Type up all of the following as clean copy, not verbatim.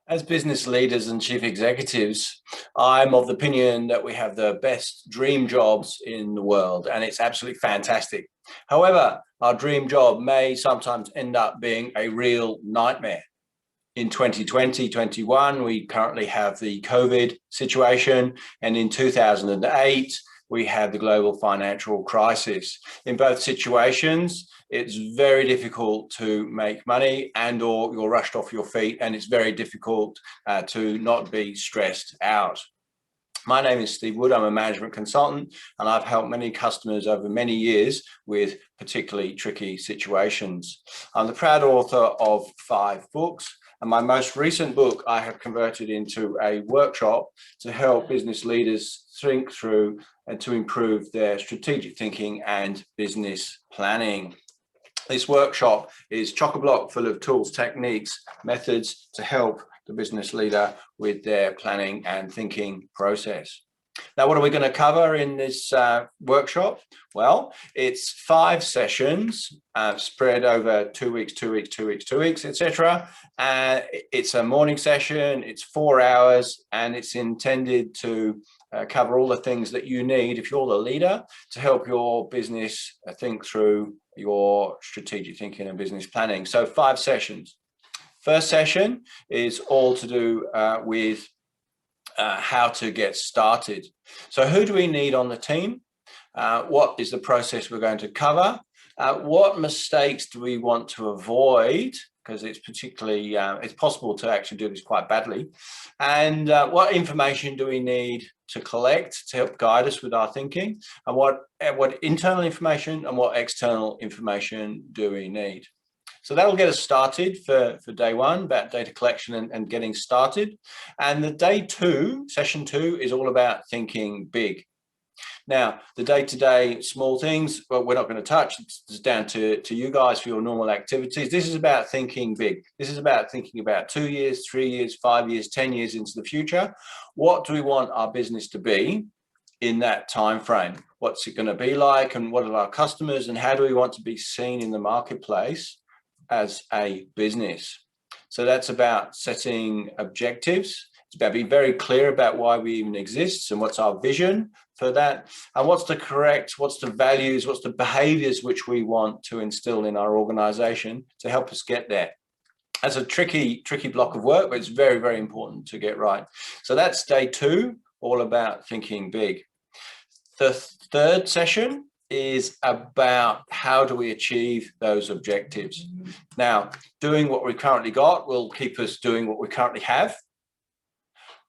As business leaders and chief executives, I'm of the opinion that we have the best dream jobs in the world, and it's absolutely fantastic. However, our dream job may sometimes end up being a real nightmare. In 2020-21, we currently have the COVID situation, and in 2008, we had the global financial crisis. In both situations, it's very difficult to make money and/or you're rushed off your feet, and it's very difficult to not be stressed out. My name is Steve Wood. I'm a management consultant, and I've helped many customers over many years with particularly tricky situations. I'm the proud author of 5 books, and my most recent book I have converted into a workshop to help business leaders think through and to improve their strategic thinking and business planning. This workshop is chock-a-block full of tools, techniques, methods to help the business leader with their planning and thinking process. Now, what are we going to cover in this workshop? Well, it's 5 sessions spread over 2 weeks, 2 weeks, 2 weeks, 2 weeks, etc. It's a morning session, it's 4 hours, and it's intended to cover all the things that you need if you're the leader to help your business think through your strategic thinking and business planning. So 5 sessions. First session is all to do with how to get started. So who do we need on the team? What is the process we're going to cover? What mistakes do we want to avoid? Because it's particularly, it's possible to actually do this quite badly. And what information do we need to collect to help guide us with our thinking? And what internal information and what external information do we need? So that'll get us started for day 1, about data collection and getting started. And the day 2, session 2, is all about thinking big. Now, the day-to-day small things, well, we're not going to touch. It's down to you guys for your normal activities. This is about thinking big. This is about thinking about 2 years, 3 years, 5 years, 10 years into the future. What do we want our business to be in that time frame? What's it going to be like, and what are our customers, and how do we want to be seen in the marketplace as a business? So that's about setting objectives. It's about being very clear about why we even exist and what's our vision for that, and what's the values, what's the behaviors which we want to instill in our organization to help us get there. That's a tricky block of work, but it's very, very important to get right. So that's day 2, all about thinking big. The third session is about how do we achieve those objectives. Now, doing what we've currently got will keep us doing what we currently have.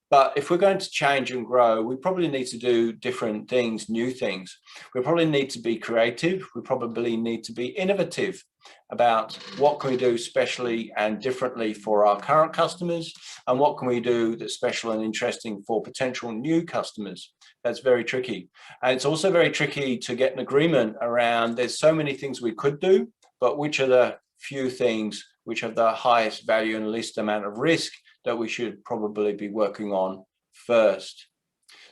But if we're going to change and grow, we probably need to do different things, new things. We probably need to be creative. We probably need to be innovative about what can we do specially and differently for our current customers, and what can we do that's special and interesting for potential new customers. That's very tricky. And it's also very tricky to get an agreement around, there's so many things we could do, but which are the few things which have the highest value and least amount of risk that we should probably be working on first.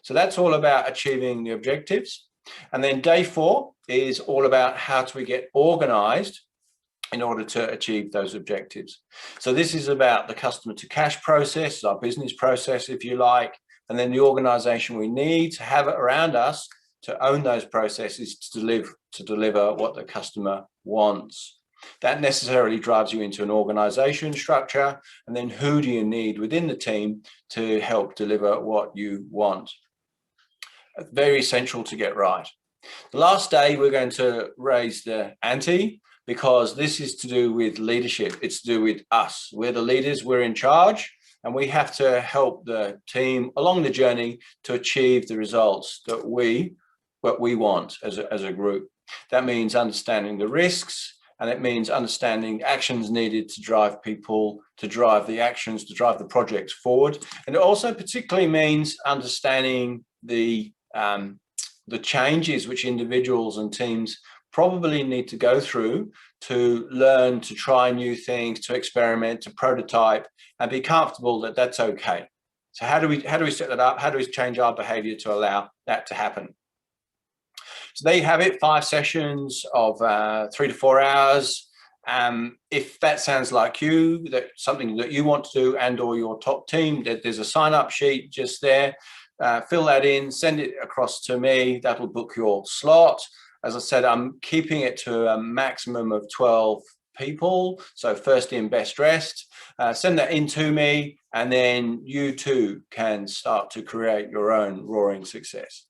So that's all about achieving the objectives. And then day 4 is all about how do we get organized in order to achieve those objectives. So this is about the customer to cash process, our business process, if you like, and then the organization we need to have it around us to own those processes to deliver what the customer wants. That necessarily drives you into an organization structure, and then who do you need within the team to help deliver what you want. Very essential to get right. The last day we're going to raise the ante, because this is to do with leadership. It's to do with us. We're the leaders, we're in charge, and we have to help the team along the journey to achieve the results that we want as a group. That means understanding the risks, and it means understanding actions needed to drive people, to drive the actions, to drive the projects forward. And it also particularly means understanding the changes which individuals and teams probably need to go through to learn, to try new things, to experiment, to prototype, and be comfortable that that's okay. So how do we set that up? How do we change our behavior to allow that to happen? So there you have it, 5 sessions of 3 to 4 hours. If that sounds like you, that something that you want to do, and or your top team, there's a sign up sheet just there. Fill that in, send it across to me. That'll book your slot. As I said, I'm keeping it to a maximum of 12 people. So first in, best dressed. Send that in to me, and then you too can start to create your own roaring success.